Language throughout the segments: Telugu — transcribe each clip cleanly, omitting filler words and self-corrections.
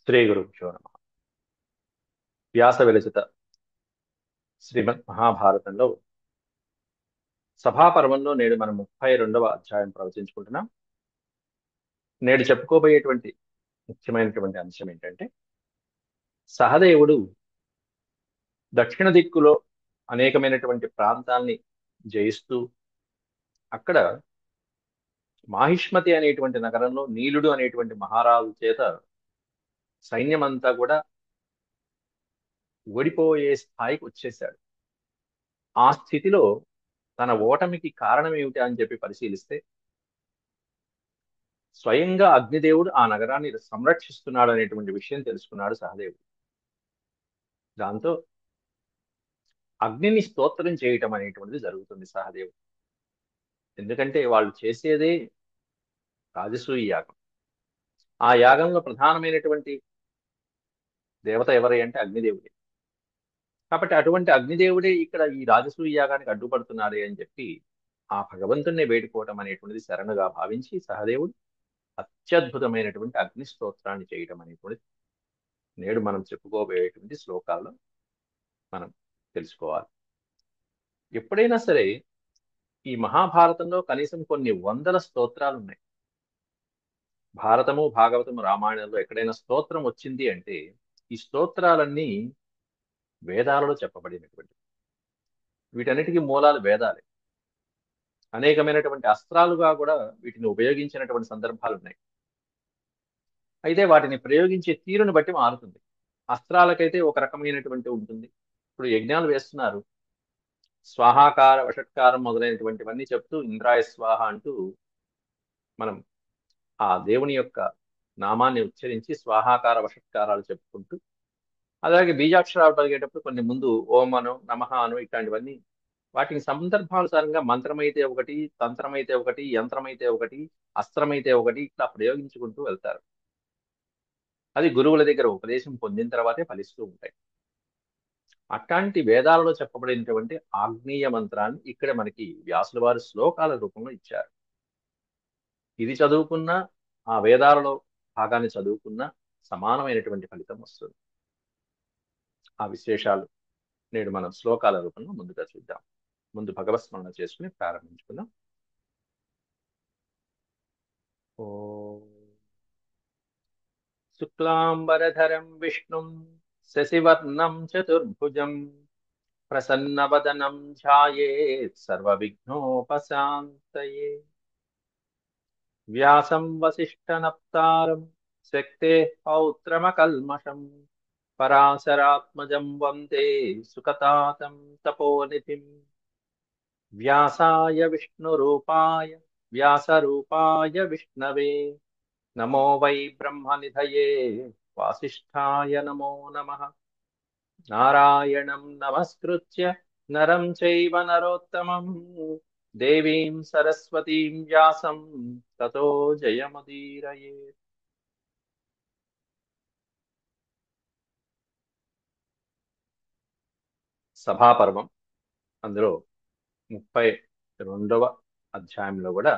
శ్రీ గురుభ్యో నమః. వ్యాస విరచిత శ్రీమద్ మహాభారతంలో సభాపర్వంలో నేడు మనం 32వ అధ్యాయం ప్రవచించుకుంటున్నాం. నేడు చెప్పుకోబోయేటువంటి ముఖ్యమైనటువంటి అంశం ఏంటంటే, సహదేవుడు దక్షిణ దిక్కులో అనేకమైనటువంటి ప్రాంతాల్ని జయిస్తూ అక్కడ మాహిష్మతి అనేటువంటి నగరంలో నీలుడు అనేటువంటి మహారాజు చేత సైన్యమంతా కూడా ఓడిపోయే స్థాయికి వచ్చేశాడు. ఆ స్థితిలో తన ఓటమికి కారణం ఏమిటి అని చెప్పి పరిశీలిస్తే, స్వయంగా అగ్నిదేవుడు ఆ నగరాన్ని సంరక్షిస్తున్నాడు అనేటువంటి విషయం తెలుసుకున్నాడు సహదేవుడు. దాంతో అగ్నిని స్తోత్రం చేయటం అనేటువంటిది జరుగుతుంది సహదేవుడు. ఎందుకంటే వాళ్ళు చేసేదే రాజసూయ యాగం. ఆ యాగంలో ప్రధానమైనటువంటి దేవత ఎవరై అంటే అగ్నిదేవుడే. కాబట్టి అటువంటి అగ్నిదేవుడే ఇక్కడ ఈ రాజసూయ యాగానికి అడ్డుపడుతున్నాడే అని చెప్పి ఆ భగవంతుణ్ణి వేడుకోవటం అనేటువంటిది శరణుగా భావించి సహదేవుడు అత్యద్భుతమైనటువంటి అగ్ని స్తోత్రాన్ని చేయటం అనేటువంటిది నేడు మనం చెప్పుకోబోయేటువంటి శ్లోకాల్లో మనం తెలుసుకోవాలి. ఎప్పుడైనా సరే ఈ మహాభారతంలో కనీసం కొన్ని వందల స్తోత్రాలు ఉన్నాయి. భారతము, భాగవతము, రామాయణంలో ఎక్కడైనా స్తోత్రం వచ్చింది అంటే ఈ స్తోత్రాలన్నీ వేదాలలో చెప్పబడినటువంటి, వీటన్నిటికీ మూలాలు వేదాలే. అనేకమైనటువంటి అస్త్రాలుగా కూడా వీటిని ఉపయోగించినటువంటి సందర్భాలు ఉన్నాయి. అయితే వాటిని ప్రయోగించే తీరును బట్టి మారుతుంది. అస్త్రాలకైతే ఒక రకమైనటువంటి ఉంటుంది. ఇప్పుడు యజ్ఞాలు వేస్తున్నారు, స్వాహాకార వషట్కారం మొదలైనటువంటివన్నీ చెప్తూ ఇంద్రాయ స్వాహ అంటూ మనం ఆ దేవుని యొక్క నామాన్ని ఉచ్చరించి స్వాహాకార వషట్కారాలు చెప్పుకుంటూ, అలాగే బీజాక్షరాలు పలిగేటప్పుడు కొన్ని ముందు ఓం అను, నమః అను, ఇట్లాంటివన్నీ వాటికి సందర్భానుసారంగా మంత్రమైతే ఒకటి, తంత్రమైతే ఒకటి, యంత్రమైతే ఒకటి, అస్త్రమైతే ఒకటి, ఇట్లా ప్రయోగించుకుంటూ వెళ్తారు. అది గురువుల దగ్గర ఉపదేశం పొందిన తర్వాతే ఫలిస్తూ ఉంటాయి. అట్లాంటి వేదాలలో చెప్పబడినటువంటి ఆగ్నేయ మంత్రాన్ని ఇక్కడ మనకి వ్యాసుల వారు శ్లోకాల రూపంలో ఇచ్చారు. ఇది చదువుకున్న, ఆ వేదాలలో భాగాన్ని చదువుకున్న సమానమైనటువంటి ఫలితం వస్తుంది. ఆ విశేషాలు నేడు మనం శ్లోకాల రూపంలో ముందుగా చూద్దాం. ముందు భగవత్ స్మరణ చేసుకుని ప్రారంభించుకుందాం. ఓం శుక్లాంబరధరం విష్ణుం శశివర్ణం చతుర్భుజం ప్రసన్నవదనం ధ్యాయేత్ సర్వవిఘ్నోపశాంతయే. వ్యాసం వసిష్ఠనప్తారం శక్తేః పౌత్రమకల్మషం పరాశరాత్మజం వందే సుఖతాతం తపోనిధిం. వ్యాసాయ విష్ణురూపాయ వ్యాసరూపాయ విష్ణవే నమో వై బ్రహ్మనిధయే వాసిష్ఠాయ నమో నమః. నారాయణం నమస్కృత్య నరం చైవ నరోత్తమం దేవీం సరస్వతీం వ్యాసం తతో జయముదీరయేత్. సభాపర్వం అందులో 32వ అధ్యాయంలో కూడా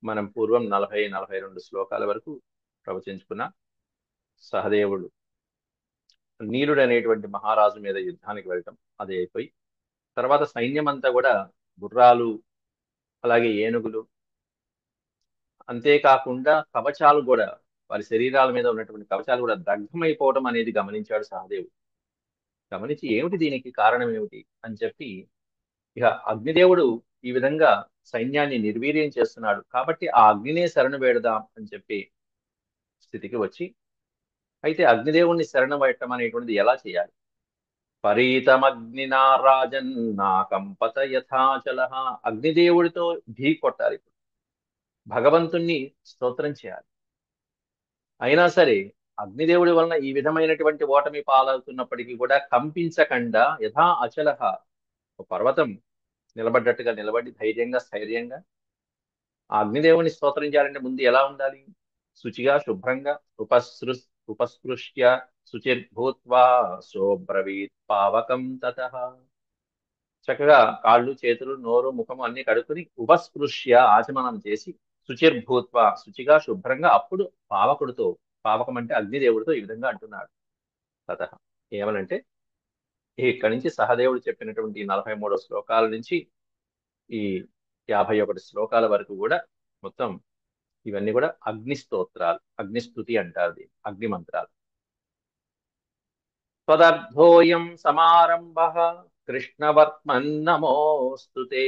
మనం పూర్వం 40-42 శ్లోకాల వరకు ప్రవచించుకున్న సహదేవుడు నీలుడు అనేటువంటి మహారాజు మీద యుద్ధానికి వెళ్ళటం అది అయిపోయి, తర్వాత సైన్యం అంతా కూడా గుర్రాలు, అలాగే ఏనుగులు, అంతేకాకుండా కవచాలు కూడా, వారి శరీరాల మీద ఉన్నటువంటి కవచాలు కూడా దగ్ధమైపోవడం అనేది గమనించాడు సహదేవుడు. గమనించి ఏమిటి దీనికి కారణం ఏమిటి అని చెప్పి, ఇక అగ్నిదేవుడు ఈ విధంగా సైన్యాన్ని నిర్వీర్యం చేస్తున్నాడు కాబట్టి ఆ అగ్నినే శరణు వేడదాం అని చెప్పి స్థితికి వచ్చి, అయితే అగ్నిదేవుణ్ణి శరణు వేడటం అనేటువంటిది ఎలా చేయాలి? పరీతమగ్నినా రాజన్ నాకంపత యథాచల. అగ్నిదేవుడితో ఢీ కొట్టాలి, భగవంతుణ్ణి స్తోత్రం చేయాలి. అయినా సరే అగ్నిదేవుడి వలన ఈ విధమైనటువంటి ఓటమి పాలవుతున్నప్పటికీ కూడా కంపించకుండా యథా అచలహ, ఒక పర్వతం నిలబడ్డట్టుగా నిలబడి ధైర్యంగా స్థైర్యంగా ఆ అగ్నిదేవుని స్తోత్రం చేయాలంటే ముందు ఎలా ఉండాలి? శుచిగా శుభ్రంగా ఉపస్పృశ్య శుచిర్భూత్వా శోబ్రవీత్ పావకం తతః. చక్కగా కాళ్ళు, చేతులు, నోరు, ముఖం అన్ని కడుక్కుని ఉపస్పృశ్య ఆచమనం చేసి శుచిర్భూత్వ శుచిగా శుభ్రంగా అప్పుడు పావకుడితో పావకం అంటే అగ్నిదేవుడితో ఈ విధంగా అంటున్నాడు. తత ఏమనంటే ఇక్కడి నుంచి సహదేవుడు చెప్పినటువంటి 43 శ్లోకాల నుంచి ఈ 51 శ్లోకాల వరకు కూడా మొత్తం ఇవన్నీ కూడా అగ్ని స్తోత్రాలు, అగ్నిస్తుతి అంటారు దీన్ని, అగ్ని మంత్రాలు. త్వదర్థోయం సమారంభః కృష్ణవర్త్మన్నమోస్తుతే.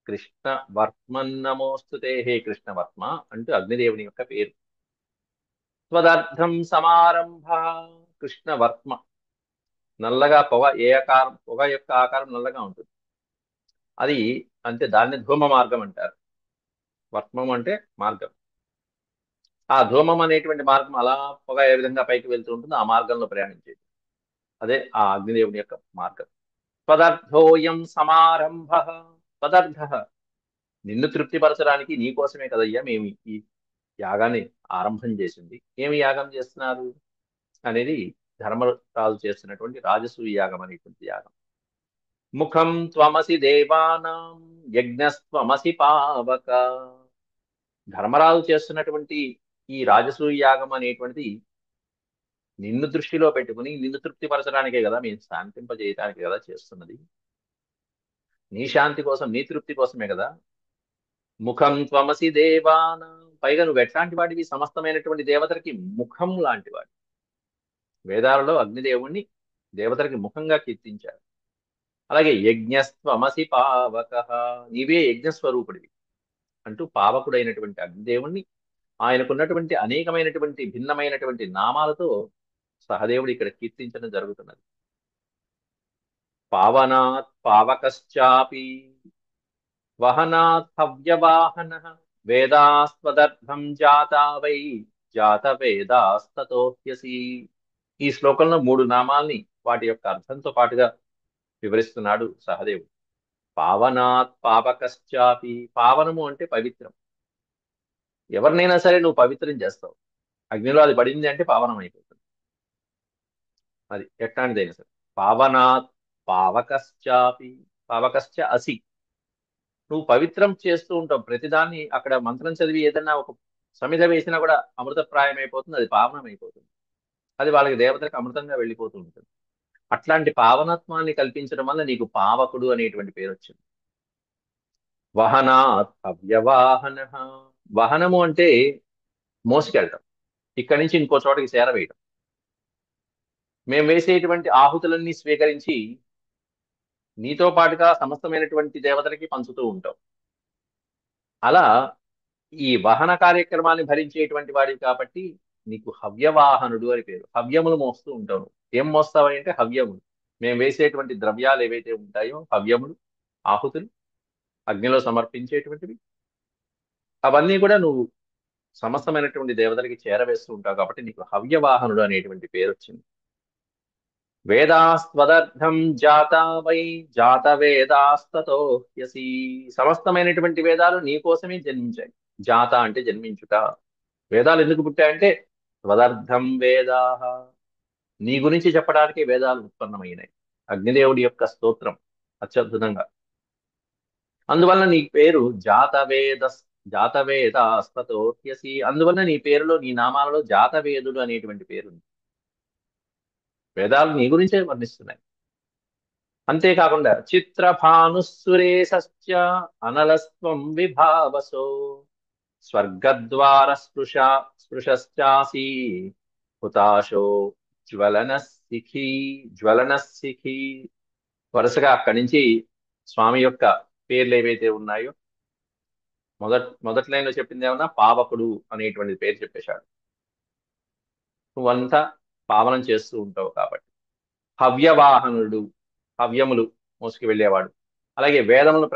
కృష్ణవర్త్మన్నమోస్తుతే, హే కృష్ణవర్త్మ అంటూ అగ్నిదేవుని యొక్క పేరు. త్వదర్థం సమారంభ, కృష్ణవర్త్మ, నల్లగా పొగ, ఏ ఆకారం, పొగ యొక్క ఆకారం నల్లగా ఉంటుంది. అది అంటే దాన్ని ధూమ మార్గం అంటారు. వర్త్మం అంటే మార్గం. ఆ ధూమం అనేటువంటి మార్గం అలా పొగ ఏ విధంగా పైకి వెళ్తూ ఉంటుందో ఆ మార్గంలో ప్రయాణించేది, అదే ఆ అగ్నిదేవుని యొక్క మార్గం. పదార్థోయం సమారంభ, పదార్థ, నిన్ను తృప్తిపరచడానికి నీ కోసమే కదయ్యా మేము ఈ యాగాన్ని ఆరంభం చేసింది. ఏమి యాగం చేస్తున్నారు అనేది ధర్మరాజు చేస్తున్నటువంటి రాజసూయ యాగం అనేటువంటి యాగం. ముఖం త్వమసి దేవానాం యజ్ఞస్త్వమసి పావక. ధర్మరాజు చేస్తున్నటువంటి ఈ రాజసూయ యాగం అనేటువంటిది నిన్ను దృష్టిలో పెట్టుకుని నిన్ను తృప్తిపరచడానికే కదా, మేము శాంతింపజేయటానికే కదా చేస్తున్నది. నీ శాంతి కోసం, నీ తృప్తి కోసమే కదా. ముఖం త్వమసి దేవాన, పైగా నువ్వు ఎట్లాంటి వాడివి, సమస్తమైనటువంటి దేవతలకి ముఖం లాంటి వాడి. వేదాలలో అగ్నిదేవుణ్ణి దేవతలకి ముఖంగా కీర్తించారు. అలాగే యజ్ఞస్త్వమసి పావక, నీవే యజ్ఞస్వరూపుడివి అంటూ పావకుడైనటువంటి అగ్నిదేవుణ్ణి ఆయనకున్నటువంటి అనేకమైనటువంటి భిన్నమైనటువంటి నామాలతో సహదేవుడు ఇక్కడ కీర్తించడం జరుగుతున్నది. పావనాత్ పావకశ్చాపి వహనాత్ హవ్యవాహన వేదాస్త్వదర్థం జాతా వై జాత వేదాస్తతోహ్యసి. ఈ శ్లోకంలో 3 నామాల్ని వాటి యొక్క అర్థంతో పాటుగా వివరిస్తున్నాడు సహదేవుడు. పావనాత్ పావకశ్చాపి, పావనము అంటే పవిత్రం. ఎవరినైనా సరే నువ్వు పవిత్రం చేస్తావు. అగ్నిలో అది పడింది అంటే పావనం అయిపోతుంది. అది ఎట్లాంటిదైనా సరే. పావనాత్ పావకశ్చాపి, పావకశ్చ అసి, నువ్వు పవిత్రం చేస్తూ ఉంటావు ప్రతిదాన్ని. అక్కడ మంత్రం చదివి ఏదన్నా ఒక సమిధ వేసినా కూడా అమృతప్రాయం అయిపోతుంది, అది పావనం అయిపోతుంది. అది వాళ్ళకి దేవతలకు అమృతంగా వెళ్ళిపోతూ ఉంటుంది. అట్లాంటి పావనత్వాన్ని కల్పించడం వల్ల నీకు పావకుడు అనేటువంటి పేరు వచ్చింది. వహనాత్ అవ్యవాహన, వహనము అంటే మోసుకెళ్ళటం, ఇక్కడి నుంచి ఇంకో చోటకి చేరవేయటం. మేము వేసేటువంటి ఆహుతులన్నీ స్వీకరించి నీతో పాటుగా సమస్తమైనటువంటి దేవతలకి పంచుతూ ఉంటాం. అలా ఈ వాహన కార్యక్రమాన్ని భరించేటువంటి వాడివి కాబట్టి నీకు హవ్యవాహనుడు అని పేరు. హవ్యములు మోస్తూ ఉంటావు. ఏం మోస్తావని అంటే హవ్యములు, మేము వేసేటువంటి ద్రవ్యాలు ఏవైతే ఉంటాయో హవ్యములు, ఆహుతులు, అగ్నిలో సమర్పించేటువంటివి, అవన్నీ కూడా నువ్వు సమస్తమైనటువంటి దేవతలకి చేరవేస్తూ ఉంటావు కాబట్టి నీకు హవ్యవాహనుడు అనేటువంటి పేరు వచ్చింది. వేదాస్త్వదర్థం జాతా వై జాత వేదాస్తతో హ్యసి, సమస్తమైనటువంటి వేదాలు నీ కోసమే జన్మించాయి. జాత అంటే జన్మించుట. వేదాలు ఎందుకు పుట్టాయంటే త్వదర్థం వేదాహ, నీ గురించి చెప్పడానికి వేదాలు ఉత్పన్నమైనాయి. అగ్నిదేవుడి యొక్క స్తోత్రం అత్యద్భుతంగా. అందువల్ల నీ పేరు జాతవేదాస్తతో హ్యసి, అందువల్ల నీ పేరులో, నీ నామాలలో జాతవేదుడు అనేటువంటి పేరు ఉంది. వేదాలు నీ గురించే వర్ణిస్తున్నాయి. అంతేకాకుండా చిత్రభానుసురేశ్చ అనలస్త్వం విభావసో స్వర్గద్వార స్పృశాసి హుతాశో జ్వలనశిఖి, జ్వలనశిఖి. వరుసగా అక్కడి నుంచి స్వామి యొక్క పేర్లు ఏవైతే ఉన్నాయో, మొదటి లైన్లో చెప్పింది ఏమన్నా, పావకుడు అనేటువంటి పేరు చెప్పేశాడు. నువ్వంతా పావనం చేస్తూ ఉంటావు కాబట్టి. హవ్యవాహనుడు, హవ్యములు మోసుకు వెళ్ళేవాడు. అలాగే వేదములను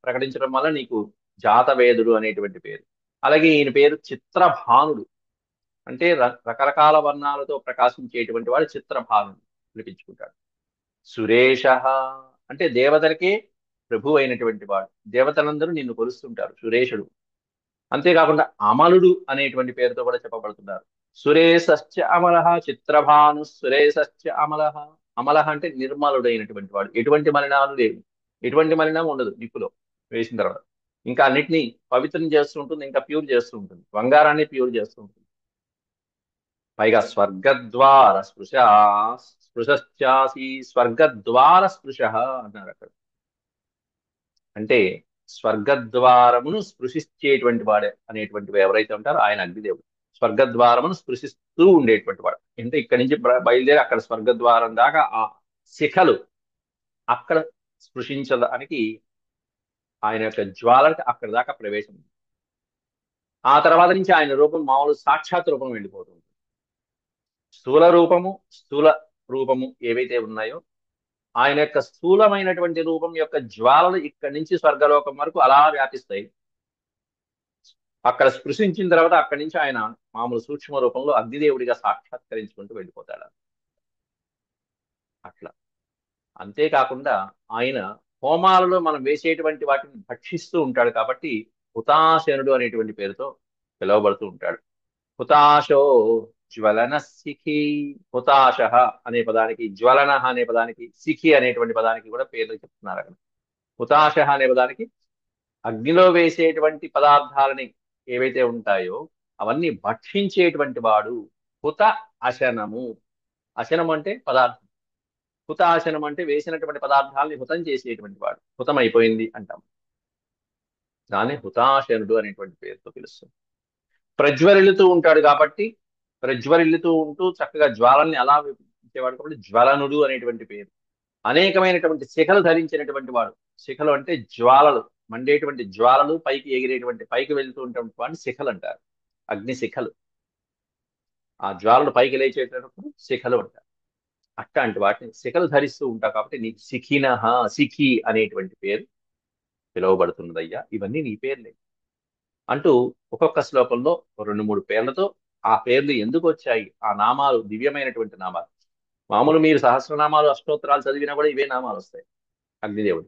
ప్రకటించడం వల్ల నీకు జాతవేదుడు అనేటువంటి పేరు. అలాగే ఈయన పేరు చిత్రభానుడు, అంటే రకరకాల వర్ణాలతో ప్రకాశించేటువంటి వాడు చిత్రభానుడు పిలిపించుకుంటాడు. సురేష అంటే దేవతలకే ప్రభు అయినటువంటి వాడు, దేవతలందరూ నిన్ను కొలుస్తుంటారు సురేషుడు. అంతేకాకుండా అమలుడు అనేటువంటి పేరుతో కూడా చెప్పబడుతున్నారు. సురేశ్చ అమలః, చిత్రభాను సురేశ్చ అమలః. అమలః అంటే నిర్మలుడైనటువంటి వాడు, ఎటువంటి మలినాలు లేవు, ఎటువంటి మలినం ఉండదు నిప్పులో వేసిన తర్వాత. ఇంకా అన్నిటినీ పవిత్రం చేస్తూ ఉంటుంది, ఇంకా ప్యూర్ చేస్తూ ఉంటుంది, బంగారాన్ని ప్యూర్ చేస్తూ ఉంటుంది. పైగా స్వర్గద్వార స్పృశశ్చాసి స్వర్గద్వార స్పృశ అన్నారు అక్కడ. అంటే స్వర్గద్వారమును స్పృశించేటువంటి వాడే అనేటువంటి ఎవరైతే ఉంటారో ఆయన అగ్నిదేవుడు. స్వర్గద్వారమును స్పృశిస్తూ ఉండేటువంటి వాడు. అంటే ఇక్కడి నుంచి బయలుదేరి అక్కడ స్వర్గద్వారం దాకా ఆ శిఖలు అక్కడ స్పృశించడానికి ఆయన యొక్క జ్వాలకి అక్కడ దాకా ప్రవేశం ఉంది. ఆ తర్వాత నుంచి ఆయన రూపం మామూలు సాక్షాత్ రూపం వెళ్ళిపోతుంది. స్థూల రూపము ఏవైతే ఉన్నాయో ఆయన యొక్క స్థూలమైనటువంటి రూపం యొక్క జ్వాలలు ఇక్కడి నుంచి స్వర్గలోకం వరకు అలా వ్యాపిస్తాయి. అక్కడ స్పృశించిన తర్వాత అక్కడి నుంచి ఆయన మామూలు సూక్ష్మ రూపంలో అగ్నిదేవుడిగా సాక్షాత్కరించుకుంటూ వెళ్ళిపోతాడు. అట్లా. అంతేకాకుండా ఆయన హోమాలలో మనం వేసేటువంటి వాటిని భక్షిస్తూ ఉంటాడు కాబట్టి హుతాశనుడు అనేటువంటి పేరుతో పిలువబడుతూ ఉంటాడు. హుతాశో జ్వలన శిఖి. హుతాశ అనే పదానికి, జ్వలన అనే పదానికి, శిఖి అనేటువంటి పదానికి కూడా పేర్లు చెప్తున్నారు అక్కడ. హుతాశ అనే పదానికి అగ్నిలో వేసేటువంటి పదార్థాలని ఏవైతే ఉంటాయో అవన్నీ భక్షించేటువంటి వాడు. హుత అశనము. అశనం అంటే పదార్థం. హుత ఆశనం అంటే వేసినటువంటి పదార్థాలని హుతం చేసేటువంటి వాడు. హుతం అయిపోయింది అంటాం. దాన్ని హుతాశనుడు అనేటువంటి పేరుతో పిలుస్తుంది. ప్రజ్వరిల్లుతూ ఉంటాడు కాబట్టి, ప్రజ్వరిల్లుతూ ఉంటూ చక్కగా జ్వాలల్ని అలా విప్పించేవాడు కాబట్టి జ్వలనుడు అనేటువంటి పేరు. అనేకమైనటువంటి శిఖలు ధరించినటువంటి వాడు. శిఖలు అంటే జ్వాలలు, మండేటువంటి జ్వాలలు, పైకి ఎగిరేటువంటి, పైకి వెళ్తూ ఉన్నటువంటి వాడిని శిఖలు అంటారు. అగ్ని శిఖలు. ఆ జ్వాలలు పైకి లేచేటప్పుడు శిఖలు అంటారు. అట్లాంటి వాటిని శిఖలు ధరిస్తూ ఉంటావు కాబట్టి నీకు శిఖినహ, శిఖి అనేటువంటి పేరు పిలువబడుతున్నదయ్యా. ఇవన్నీ నీ పేర్లే అంటూ ఒక్కొక్క శ్లోకంలో 2-3 పేర్లతో ఆ పేర్లు ఎందుకు వచ్చాయి, ఆ నామాలు దివ్యమైనటువంటి నామాలు. మామూలు మీరు సహస్రనామాలు అష్టోత్తరాలు చదివినా కూడా ఇవే నామాలు వస్తాయి అగ్నిదేవుడు.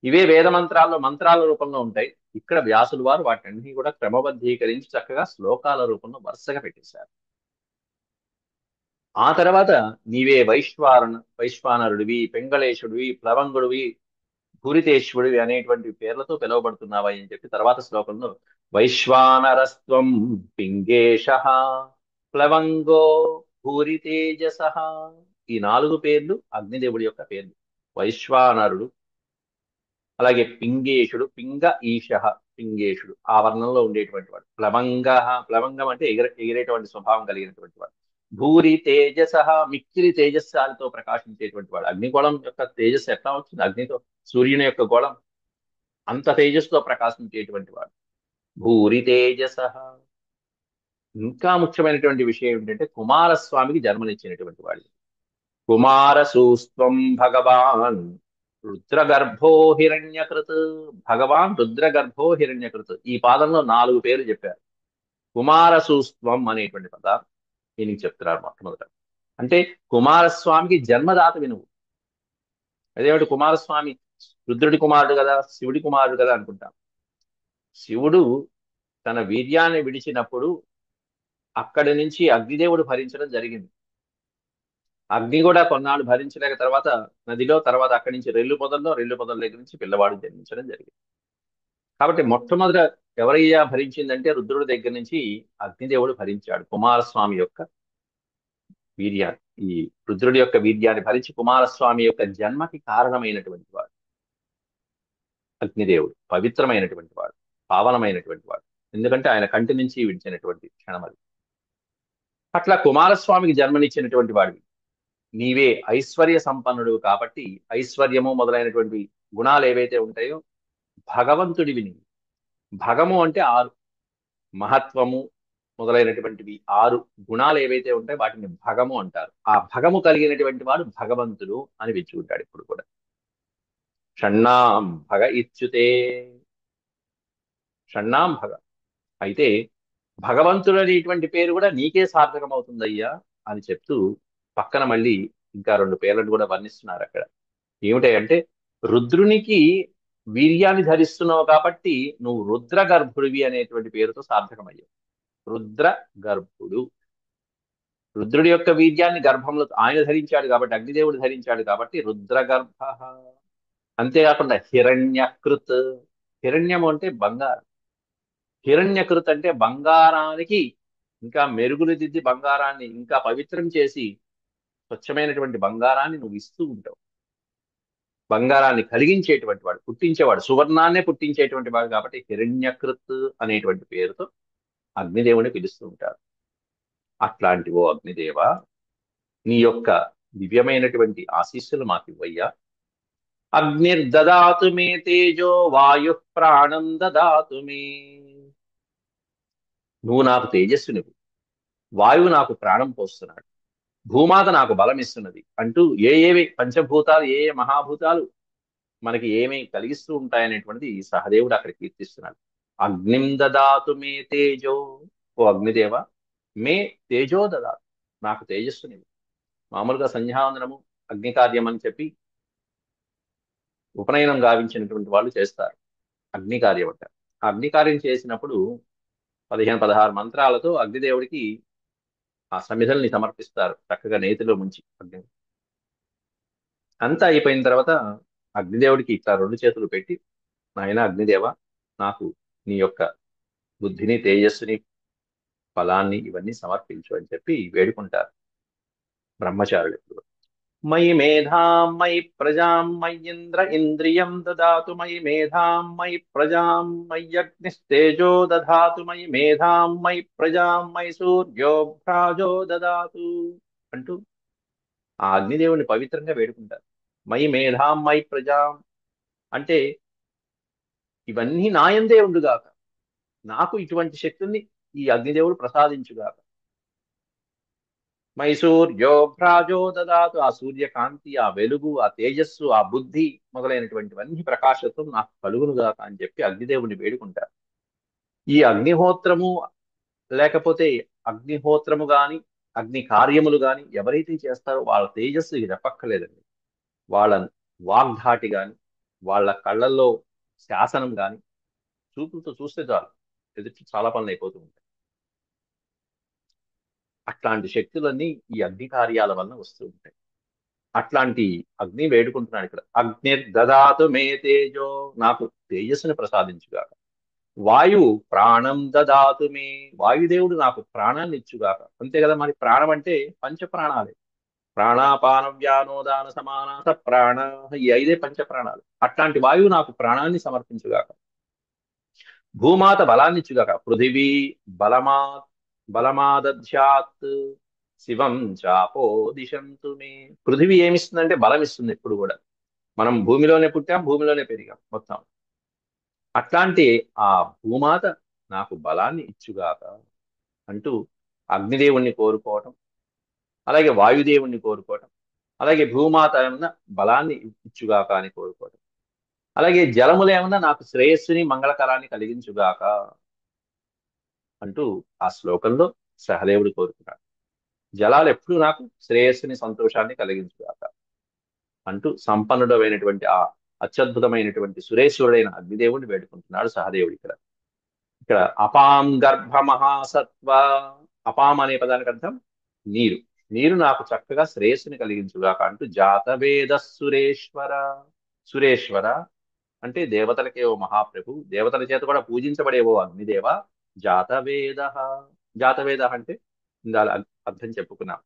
ఇవే వేద మంత్రాల్లో మంత్రాల రూపంలో ఉంటాయి. ఇక్కడ వ్యాసులు వారు వాటిని కూడా క్రమబద్ధీకరించి చక్కగా శ్లోకాల రూపంలో వరుసగా పెట్టేశారు. ఆ తర్వాత నీవే వైశ్వానరుడివి, పెంగళేశుడివి, ప్లవంగుడివి, భూరితేశ్వరుడివి అనేటువంటి పేర్లతో పిలువబడుతున్నావా అని చెప్పి తర్వాత శ్లోకంలో వైశ్వానరస్త్వం పింగేశ ప్లవంగో భూరితేజస. ఈ 4 పేర్లు అగ్నిదేవుడి యొక్క పేర్లు. వైశ్వానరుడు, అలాగే పింగేశుడు, పింగ ఈశ, పింగేశుడు ఆ వర్ణంలో ఉండేటువంటి వాడు. ప్లవంగం అంటే ఎగిరేటువంటి స్వభావం కలిగినటువంటి వాడు. భూరి తేజస, మిక్కిలి తేజస్సాలతో ప్రకాశించేటువంటి వాడు. అగ్నిగోళం యొక్క తేజస్సు ఎట్లా వచ్చింది? అగ్నితో, సూర్యుని యొక్క గోళం అంత తేజస్సుతో ప్రకాశించేటువంటి వాడు. భూరి తేజస. ఇంకా ముఖ్యమైనటువంటి విషయం ఏంటంటే కుమారస్వామికి జన్మనిచ్చినటువంటి వాడు. కుమారసూస్త్వం భగవాన్ రుద్రగర్భో హిరణ్యకృత్. భగవాన్ రుద్రగర్భో హిరణ్యకృత్. ఈ పాదంలో 4 పేర్లు చెప్పారు. కుమారసూస్త్వం అనేటువంటి పదాలు దీనికి చెప్తున్నారు మొట్టమొదట. అంటే కుమారస్వామికి జన్మదాతవి నువ్వు. అదేమిటి కుమారస్వామి? రుద్రుడి కుమారుడు కదా, శివుడి కుమారుడు కదా అనుకుంటాం. శివుడు తన వీర్యాన్ని విడిచినప్పుడు అక్కడి నుంచి అగ్నిదేవుడు భరించడం జరిగింది. అగ్ని కూడా కొన్నాళ్ళు భరించలేక తర్వాత నదిలో, తర్వాత అక్కడి నుంచి రెల్లు పొదల దగ్గర నుంచి పిల్లవాడు జన్మించడం జరిగింది. కాబట్టి మొట్టమొదట ఎవరయ్యా భరించిందంటే రుద్రుడి దగ్గర నుంచి అగ్నిదేవుడు భరించాడు కుమారస్వామి యొక్క వీర్యాన్ని. ఈ రుద్రుడి యొక్క వీర్యాన్ని భరించి కుమారస్వామి యొక్క జన్మకి కారణమైనటువంటి వాడు అగ్నిదేవుడు. పవిత్రమైనటువంటి వాడు, పావనమైనటువంటి వాడు. ఎందుకంటే ఆయన కంటి నుంచి విడిచినటువంటి క్షణం అది. అట్లా కుమారస్వామికి జన్మనిచ్చినటువంటి వాడివి నీవే. ఐశ్వర్య సంపన్నుడు కాబట్టి ఐశ్వర్యము మొదలైనటువంటి గుణాలు ఏవైతే ఉంటాయో భగవంతుడివి నీవు. భగము అంటే 6, మహత్వము మొదలైనటువంటివి 6 గుణాలు ఏవైతే ఉంటాయో వాటిని భగము అంటారు. ఆ భగము కలిగినటువంటి వాడు భగవంతుడు అని విచ్చుకుంటాడు ఇప్పుడు కూడా. షణ్ణాం భగ ఇచ్యుతే. షణ్ణాం భగ. అయితే భగవంతుడు అనేటువంటి పేరు కూడా నీకే సార్థకం అవుతుందయ్యా అని చెప్తూ పక్కన మళ్ళీ ఇంకా 2 పేర్లను కూడా వర్ణిస్తున్నారు అక్కడ. ఏమిటంటే రుద్రునికి వీర్యాన్ని ధరిస్తున్నావు కాబట్టి నువ్వు రుద్ర గర్భుడివి అనేటువంటి పేరుతో సార్థకమయ్యావు. రుద్ర గర్భుడు. రుద్రుడి యొక్క వీర్యాన్ని గర్భంలో ఆయన ధరించాడు కాబట్టి, అగ్నిదేవుడు ధరించాడు కాబట్టి రుద్ర గర్భ. అంతేకాకుండా హిరణ్యకృత్. హిరణ్యము అంటే బంగారం. హిరణ్యకృత్ అంటే బంగారానికి ఇంకా మెరుగులు దిద్ది బంగారాన్ని ఇంకా పవిత్రం చేసి స్వచ్ఛమైనటువంటి బంగారాన్ని నువ్వు ఇస్తూ ఉంటావు. బంగారాన్ని కలిగించేటువంటి వాడు, పుట్టించేవాడు, సువర్ణాన్నే పుట్టించేటువంటి వాడు కాబట్టి హిరణ్యకృత్ అనేటువంటి పేరుతో అగ్నిదేవుని పిలుస్తూ ఉంటారు. అట్లాంటి ఓ అగ్నిదేవ, నీ యొక్క దివ్యమైనటువంటి ఆశీస్సులు మాకు ఇవ్వయ్యా. అగ్నిర్దదాతు మే తేజో వాయు ప్రాణం దదాతు మే. నువ్వు నాకు తేజస్సునివ్వు, వాయువు నాకు ప్రాణం పోస్తున్నాడు, భూమాత నాకు బలం ఇస్తున్నది అంటూ ఏవి పంచభూతాలు, ఏ మహాభూతాలు మనకి ఏమి కలిగిస్తూ ఉంటాయనేటువంటిది సహదేవుడు అక్కడ కీర్తిస్తున్నాడు. అగ్నిం దదాతు మే తేజో, ఓ అగ్నిదేవ, మే తేజో దదాతు, నాకు తేజస్సునివ్వు. మామూలుగా సంధ్యావందనము అగ్ని కార్యం అని చెప్పి ఉపనయనం గావించినటువంటి వాళ్ళు చేస్తారు అగ్ని కార్యం అంట. ఆ అగ్ని కార్యం చేసినప్పుడు 15-16 మంత్రాలతో అగ్నిదేవుడికి ఆ సమిధల్ని సమర్పిస్తారు, చక్కగా నేతిలో ముంచి అగ్ని. అంతా అయిపోయిన తర్వాత అగ్నిదేవుడికి ఇట్లా 2 చేతులు పెట్టి, నాయన అగ్నిదేవ, నాకు నీ యొక్క బుద్ధిని, తేజస్సుని, ఫలాన్ని ఇవన్నీ సమర్పించు అని చెప్పి వేడుకుంటారు బ్రహ్మచారులు ఎప్పుడు. మయి మేధాం మయి ప్రజాం మయ్యింద్ర ఇంద్రియం దదాతు మయి మేధాం మయి ప్రజాం మయ్యగ్నిస్తేజో దధాతు మయి మేధాం మయి ప్రజాం మయి సూర్యో భ్రాజో దదాతు అంటూ ఆ అగ్నిదేవుని పవిత్రంగా వేడుకుంటారు. మయి మేధాం మయి ప్రజాం అంటే ఇవన్నీ నాయందే ఉండుగాక, నాకు ఇటువంటి శక్తుల్ని ఈ అగ్నిదేవుడు ప్రసాదించుగాక. మైసూర్యో భ్రాజో దదాతు, ఆ సూర్యకాంతి, ఆ వెలుగు, ఆ తేజస్సు, ఆ బుద్ధి మొదలైనటువంటివన్నీ ప్రకాశత్వం నాకు కలుగునుగాక అని చెప్పి అగ్నిదేవుని వేడుకుంటారు. ఈ అగ్నిహోత్రము లేకపోతే అగ్నిహోత్రము గాని, అగ్ని కార్యములు గాని ఎవరైతే చేస్తారో వాళ్ళ తేజస్సు చెప్పక్కర్లేదండి. వాళ్ళ వాగ్ధాటి గాని, వాళ్ళ కళ్ళల్లో శాసనం గాని చూపులతో చూస్తే చాలు, ఎదుటి చాలా పనులు అయిపోతూ ఉంటాయి. అట్లాంటి శక్తులన్నీ ఈ అగ్ని కార్యాల వలన వస్తూ ఉంటాయి. అట్లాంటి అగ్ని వేడుకుంటున్నాడు ఇక్కడ. అగ్నిర్ దదాతు మే తేజో, నాకు తేజస్సుని ప్రసాదించుగాక. వాయువు ప్రాణం దదాతు మే, వాయుదేవుడు నాకు ప్రాణాన్ని ఇచ్చుగాక. అంతే కదా, మరి ప్రాణం అంటే పంచ ప్రాణాలే. ప్రాణాపాన వ్యానోదాన సమానాస ప్రాణ, ఈ 5 పంచప్రాణాలు. అట్లాంటి వాయువు నాకు ప్రాణాన్ని సమర్పించుగాక. భూమాత బలాన్నిచ్చుగాక. పృథివీ బలమా బలమాదధ్యాత్ శివం చాపో దిశంతు మే. పృథివీ ఏమిస్తుందంటే బలం ఇస్తుంది ఎప్పుడు కూడా. మనం భూమిలోనే పుట్టాం, భూమిలోనే పెరిగాం మొత్తం. అట్లాంటి ఆ భూమాత నాకు బలాన్ని ఇచ్చుగాక అంటూ అగ్నిదేవుణ్ణి కోరుకోవటం, అలాగే వాయుదేవుణ్ణి కోరుకోవటం, అలాగే భూమాత ఏమన్నా బలాన్ని ఇచ్చుగాక అని కోరుకోవటం, అలాగే జలములు ఏమన్నా నాకు శ్రేయస్సుని మంగళకరాన్ని కలిగించుగాక అంటూ ఆ శ్లోకంలో సహదేవుడు కోరుకున్నాడు. జలాలు ఎప్పుడు నాకు శ్రేయస్సుని, సంతోషాన్ని కలిగించుగాక అంటూ సంపన్నుడమైనటువంటి ఆ అత్యద్భుతమైనటువంటి సురేశ్వరుడైన అగ్నిదేవుడిని వేడుకుంటున్నాడు సహదేవుడు ఇక్కడ. ఇక్కడ అపాం గర్భ మహాసత్వ, అపాం అనే పదానికి అర్థం నీరు. నీరు నాకు చక్కగా శ్రేయస్సుని కలిగించుగాక అంటూ జాతవేద సురేశ్వర. సురేశ్వర అంటే దేవతలకే ఓ మహాప్రభు, దేవతల చేత కూడా పూజించబడే ఓ అగ్నిదేవ. జాతవేద, జాతవేద అంటే ఇందాల అర్థం చెప్పుకున్నాం.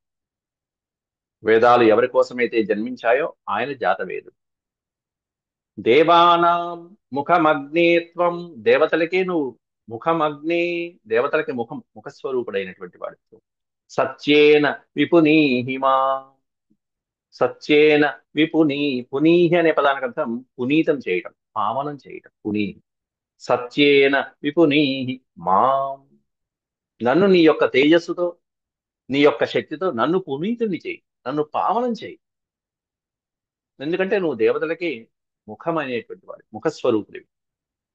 వేదాలు ఎవరి కోసమైతే జన్మించాయో ఆయన జాతవేదుడు. దేవానాం ముఖమగ్నేత్వం, దేవతలకే నువ్వు ముఖమగ్నే, దేవతలకి ముఖస్వరూపుడైనటువంటి వాడు. సత్యేన విపునీహిమా, సత్యేన విపునీ, పునీహి అనే పదానికి అర్థం పునీతం చేయటం, పావనం చేయటం, పునీహి. సత్యేన విపునీహి మాం, నన్ను నీ యొక్క తేజస్సుతో, నీ యొక్క శక్తితో నన్ను పునీతుణ్ణి చేయి, నన్ను పావనం చేయి. ఎందుకంటే నువ్వు దేవతలకి ముఖం అనేటువంటి వాడు, ముఖస్వరూపుడివి.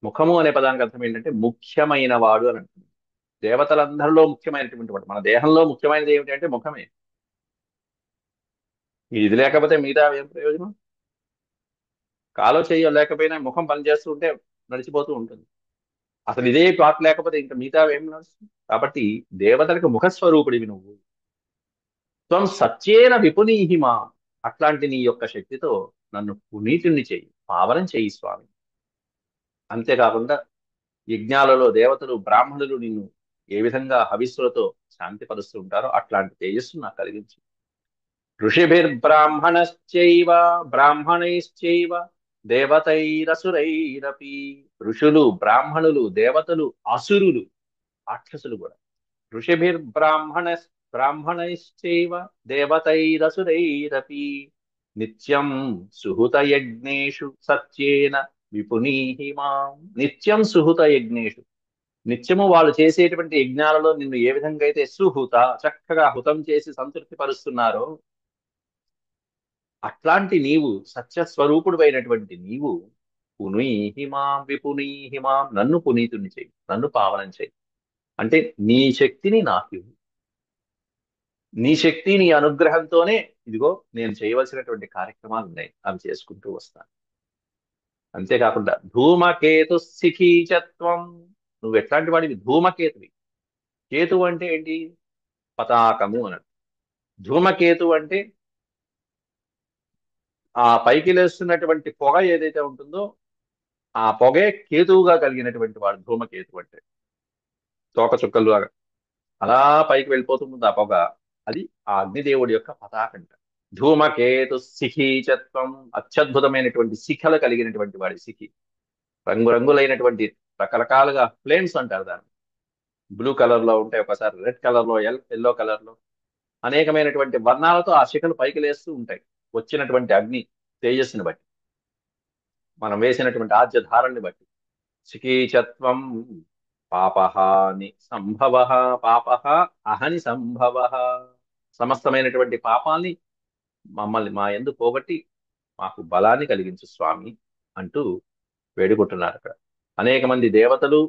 ముఖము అనే పదానికి అర్థం ఏంటంటే ముఖ్యమైన వాడు అని అంటుంది. దేవతలందరిలో ముఖ్యమైనటువంటి వాడు. మన దేహంలో ముఖ్యమైనది ఏమిటి అంటే ముఖమే. ఇది లేకపోతే మిగతా ఏం ప్రయోజనం? కాలో చెయ్యో లేకపోయినా ముఖం పనిచేస్తూ ఉంటే నడిచిపోతూ ఉంటుంది. అసలు ఇదే పాట లేకపోతే ఇంకా మిగతా ఏం నడుస్తుంది? కాబట్టి దేవతలకు ముఖస్వరూపుడివి నువ్వు. త్వం సత్యేన విపునీహిమా, అట్లాంటి నీ యొక్క శక్తితో నన్ను పునీతుణ్ణి చెయ్యి, పావనం చెయ్యి స్వామి. అంతేకాకుండా యజ్ఞాలలో దేవతలు, బ్రాహ్మణులు నిన్ను ఏ విధంగా హవిస్సులతో శాంతిపరుస్తూ ఉంటారో అట్లాంటి తేజస్సు నాకు కలిగించి ఋషిభిర్బ్రాహ్మణశ్చైవ బ్రాహ్మణైశ్చైవ దేవతైరసురైరపి. ఋషులు, బ్రాహ్మణులు, దేవతలు, అసురులు, రాక్షసులు కూడా. ఋషిభిర్బ్రాహ్మణ బ్రాహ్మణైశ్చైవ దేవతైరసురైరపి నిత్యం సుహృత యజ్ఞేషు సత్యేన విపునీహి మాం. నిత్యం సుహృత యజ్ఞేషు, నిత్యము వాళ్ళు చేసేటువంటి యజ్ఞాలలో నిన్ను ఏ విధంగా అయితే సుహృత, చక్కగా హుతం చేసి సంతృప్తి పరుస్తున్నారో అట్లాంటి నీవు, సత్యస్వరూపుడు అయినటువంటి నీవు, పునీహి మాం విపునీహి మాం, నన్ను పునీతుని చెయ్యి, నన్ను పావనం చెయ్యి. అంటే నీ శక్తిని నాకు ఇవ్వు. నీ శక్తి, నీ అనుగ్రహంతోనే ఇదిగో నేను చేయవలసినటువంటి కార్యక్రమాలు ఉన్నాయి, అవి చేసుకుంటూ వస్తాను. అంతేకాకుండా ధూమకేతు శిఖీచత్వం, నువ్వు ఎట్లాంటి వాడివి? ధూమకేతువి. కేతు అంటే ఏంటి? పతాకము అన్నట్టు. ధూమకేతు అంటే ఆ పైకి లేస్తున్నటువంటి పొగ ఏదైతే ఉంటుందో ఆ పొగే కేతువుగా కలిగినటువంటి వాడు ధూమకేతు అంటే. తోక చుక్కలు అలా పైకి వెళ్ళిపోతుంది ఆ పొగ, అది ఆ అగ్నిదేవుడి యొక్క పతాకంట. ధూమకేతు శిఖీచత్వం, అత్యద్భుతమైనటువంటి శిఖలు కలిగినటువంటి వాడి శిఖి. రంగురంగులైనటువంటి రకరకాలుగా ఫ్లేమ్స్ అంటారు దాన్ని. బ్లూ కలర్ లో ఉంటాయి, ఒకసారి రెడ్ కలర్ లో, ఎల్లో కలర్ లో, అనేకమైనటువంటి వర్ణాలతో ఆ శిఖలు పైకి లేస్తూ ఉంటాయి, వచ్చినటువంటి అగ్ని తేజస్సుని బట్టి, మనం వేసినటువంటి ఆజ్యధారాన్ని బట్టి. శిఖీచత్వం పాపహాని సంభవ, పాపహ అహని సంభవ, సమస్తమైనటువంటి పాపాల్ని మమ్మల్ని మా యందు పోగొట్టి మాకు బలాన్ని కలిగించు స్వామి అంటూ వేడుకుంటున్నారు అక్కడ. అనేక మంది దేవతలు,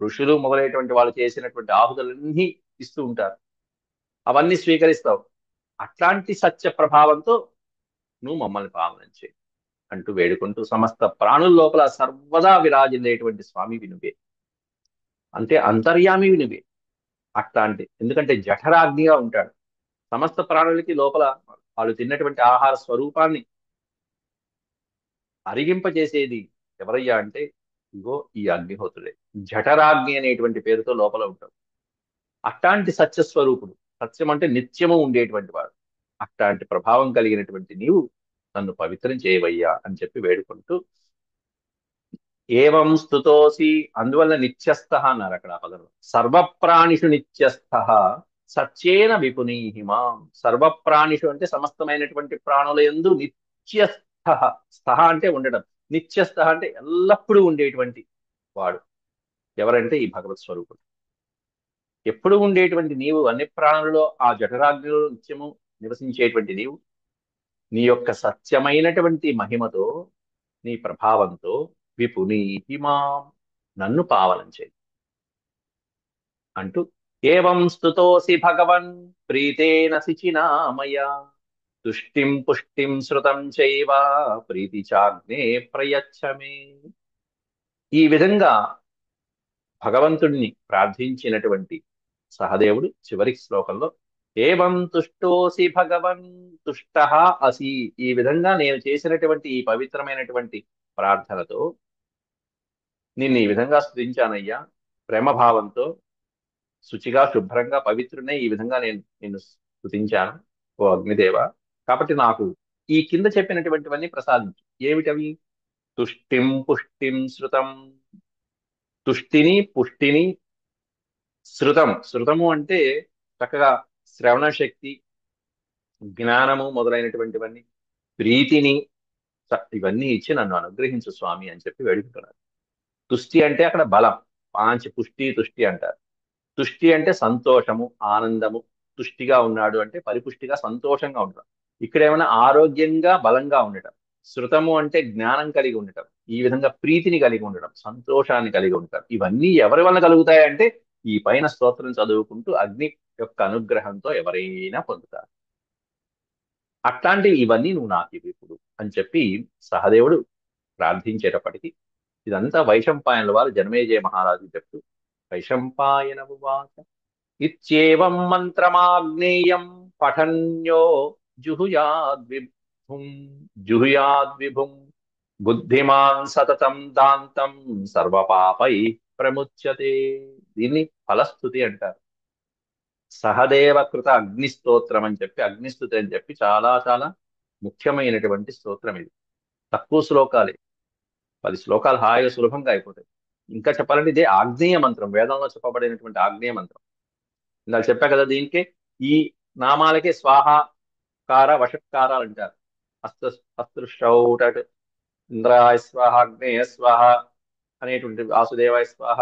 ఋషులు మొదలైనటువంటి వాళ్ళు చేసినటువంటి ఆహుతులన్నీ ఇస్తూ ఉంటారు, అవన్నీ స్వీకరిస్తావు. అట్లాంటి సత్య ప్రభావంతో నువ్వు మమ్మల్ని పావనం చేయి అంటూ వేడుకుంటూ, సమస్త ప్రాణుల లోపల సర్వదా విరాజిల్లేటువంటి స్వామి వినువే, అంటే అంతర్యామి వినువే. అట్లాంటి, ఎందుకంటే జఠరాగ్నిగా ఉంటాడు. సమస్త ప్రాణులకి లోపల వాళ్ళు తిన్నటువంటి ఆహార స్వరూపాన్ని అరిగింపజేసేది ఎవరయ్యా అంటే ఇగో ఈ అగ్నిహోత్రుడే. జఠరాగ్ని అనేటువంటి పేరుతో లోపల ఉంటాడు. అట్లాంటి సత్యస్వరూపుడు, సత్యం అంటే నిత్యము ఉండేటువంటి వాడు. అట్లాంటి ప్రభావం కలిగినటువంటి నీవు నన్ను పవిత్రం చేయవయ్యా అని చెప్పి వేడుకుంటూ, ఏవం స్తుతోసి, అందువల్ల నిత్యస్థ అన్నారు అక్కడ ఆ పదంలో. సర్వప్రాణిషు నిత్యస్థ సత్యేన విపునీహి మాం. సర్వప్రాణిషు అంటే సమస్తమైనటువంటి ప్రాణుల యందు నిత్యస్థ. స్థ అంటే ఉండడం, నిత్యస్థ అంటే ఎల్లప్పుడూ ఉండేటువంటి వాడు ఎవరంటే ఈ భగవత్ స్వరూపుడు. ఎప్పుడు ఉండేటువంటి నీవు, అన్ని ప్రాణులలో ఆ జఠరాగ్నిలో నిత్యము నివసించేటువంటి నీవు, నీ యొక్క సత్యమైనటువంటి మహిమతో, నీ ప్రభావంతో విపునీహి మాం, నన్ను పావనం చేయి అంటూ, ఏవం స్తుతోసి భగవన్ ప్రీతేన శిచినామయ తుష్టిం పుష్టిం శృతం చైవ ప్రీతి చాగ్నే ప్రయచ్చమే. ఈ విధంగా భగవంతుడిని ప్రార్థించినటువంటి సహదేవుడు చివరి శ్లోకంలో ఏవం తుష్టోసి భగవన్, తుష్ట అసి, ఈ విధంగా నేను చేసినటువంటి ఈ పవిత్రమైనటువంటి ప్రార్థనతో నిన్ను ఈ విధంగా స్తుతించానయ్యా, ప్రేమభావంతో, శుచిగా శుభ్రంగా పవిత్రునే ఈ విధంగా నేను నిన్ను స్తుతించాను ఓ అగ్నిదేవ. కాబట్టి నాకు ఈ కింద చెప్పినటువంటివన్నీ ప్రసాదించు. ఏమిటవి? తుష్టిం పుష్టిం శృతం, తుష్టిని పుష్టిని, శృతం, శృతము అంటే చక్కగా శ్రవణ శక్తి, జ్ఞానము మొదలైనటువంటివన్నీ, ప్రీతిని, ఇవన్నీ ఇచ్చి నన్ను అనుగ్రహించు స్వామి అని చెప్పి వేడుకుంటున్నారు. తుష్టి అంటే అక్కడ బలం, పాంచి పుష్టి తుష్టి అంటారు. తుష్టి అంటే సంతోషము, ఆనందము. తుష్టిగా ఉన్నాడు అంటే పరిపుష్టిగా సంతోషంగా ఉండటం. ఇక్కడ ఏమైనా ఆరోగ్యంగా బలంగా ఉండటం. శృతము అంటే జ్ఞానం కలిగి ఉండటం, ఈ విధంగా ప్రీతిని కలిగి ఉండటం, సంతోషాన్ని కలిగి ఉండటం. ఇవన్నీ ఎవరి వల్ల కలుగుతాయంటే ఈ పైన స్తోత్రం చదువుకుంటూ అగ్ని యొక్క అనుగ్రహంతో ఎవరైనా పొందుతారు. అట్లాంటి ఇవన్నీ నువ్వు నాకు ఇవ్వు ఇప్పుడు అని చెప్పి సహదేవుడు ప్రార్థించేటప్పటికీ, ఇదంతా వైశంపాయనుల వారు జనమేజయ మహారాజు చెప్తూ, వైశంపాయన ఉవాచ ఇత్యేవం మంత్రమాగ్నేయం పఠన్యో జుహుయాద్విభుం, జుహుయాద్విభుం బుద్ధిమాన్ సతతం దాంతం సర్వపాపై ప్రముచ్యతే. దీన్ని ఫలస్థుతి అంటారు. సహదేవకృత అగ్నిస్తోత్రం అని చెప్పి, అగ్నిస్తుతి అని చెప్పి చాలా చాలా ముఖ్యమైనటువంటి స్తోత్రం ఇది. తక్కువ శ్లోకాలే, 10 శ్లోకాలు హాయిగా సులభంగా అయిపోతాయి. ఇంకా చెప్పాలంటే ఇదే ఆగ్నేయ మంత్రం, వేదంలో చెప్పబడినటువంటి ఆగ్నేయ మంత్రం. ఇందాక చెప్పా కదా, దీనికి ఈ నామాలకే స్వాహాకార వషట్కారాలు అంటారు. హస్త హస్తృష్టౌట ఇంద్రాయ స్వాహ, అగ్నేయ స్వాహ అనేటువంటి, వాసుదేవాయ స్వాహ,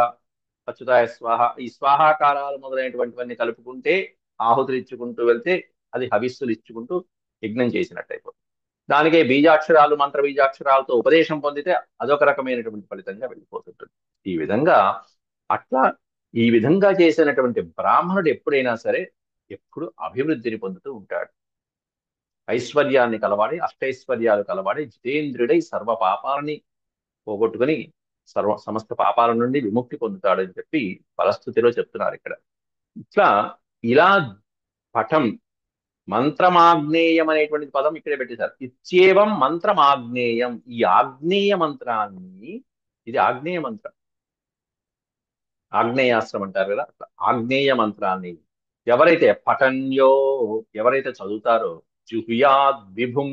అచ్యుతాయ స్వాహ, ఈ స్వాహాకారాలు మొదలైనటువంటివన్నీ కలుపుకుంటే, ఆహుతులు ఇచ్చుకుంటూ వెళ్తే అది హవిస్సులు ఇచ్చుకుంటూ యజ్ఞం చేసినట్టు అయిపోతుంది. దానికే బీజాక్షరాలు, మంత్ర బీజాక్షరాలతో ఉపదేశం పొందితే అదొక రకమైనటువంటి ఫలితంగా వెళ్ళిపోతుంటుంది. ఈ విధంగా అట్లా ఈ విధంగా చేసినటువంటి బ్రాహ్మణుడు ఎప్పుడైనా సరే ఎప్పుడు అభివృద్ధిని పొందుతూ ఉంటాడు. ఐశ్వర్యాన్ని కలవాడి, అష్టైశ్వర్యాలు కలవాడి, జితేంద్రుడై సర్వ పాపాలని పోగొట్టుకుని సమస్త పాపాల నుండి విముక్తి పొందుతాడని చెప్పి ఫలస్థుతిలో చెప్తున్నారు ఇక్కడ. ఇట్లా ఇలా పఠం, మంత్రమాగ్నేయం అనేటువంటి పదం ఇక్కడే పెట్టేశారు. ఇత్యేవం మంత్రమాగ్నేయం, ఈ ఆగ్నేయ మంత్రాన్ని, ఇది ఆగ్నేయ మంత్రం, ఆగ్నేయాస్త్రం అంటారు కదా, అట్లా ఆగ్నేయ మంత్రాన్ని ఎవరైతే పఠన్యో, ఎవరైతే చదువుతారో, జుహుయాద్ విభుం,